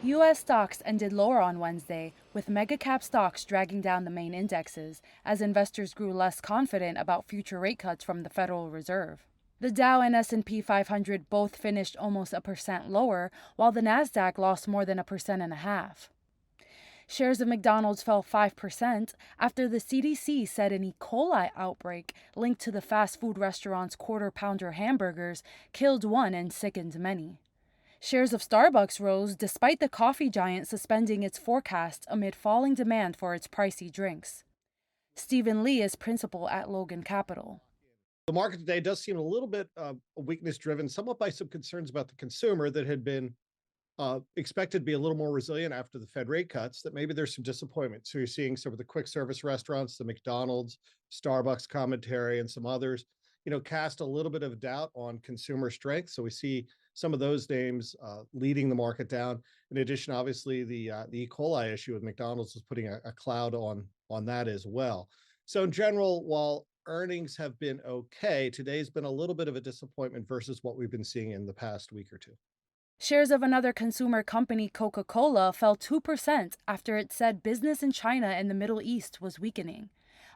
U.S. stocks ended lower on Wednesday, with megacap stocks dragging down the main indexes as investors grew less confident about future rate cuts from the Federal Reserve. The Dow and S&P 500 both finished almost 1% lower, while the Nasdaq lost more than 1.5%. Shares of McDonald's fell 5% after the CDC said an E. coli outbreak linked to the fast food restaurant's quarter pounder hamburgers killed one and sickened many. Shares of Starbucks rose despite the coffee giant suspending its forecast amid falling demand for its pricey drinks. Stephen Lee is principal at Logan Capital. The market today does seem a little bit weakness driven, somewhat by some concerns about the consumer that had been expected to be a little more resilient after the Fed rate cuts, that maybe there's some disappointment. So you're seeing some of the quick service restaurants, the McDonald's, Starbucks commentary, and some others, cast a little bit of doubt on consumer strength. So we see some of those names leading the market down. In addition, obviously, the E. coli issue with McDonald's is putting a cloud on that as well. So in general, while earnings have been okay, today's been a little bit of a disappointment versus what we've been seeing in the past week or two. Shares of another consumer company, Coca-Cola, fell 2% after it said business in China and the Middle East was weakening.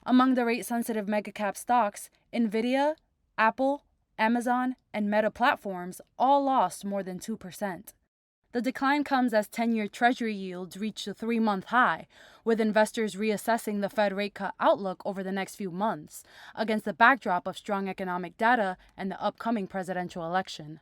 Among the rate-sensitive megacap stocks, Nvidia, Apple, Amazon, and Meta Platforms all lost more than 2%. The decline comes as 10-year Treasury yields reached a 3-month high, with investors reassessing the Fed rate cut outlook over the next few months, against the backdrop of strong economic data and the upcoming presidential election.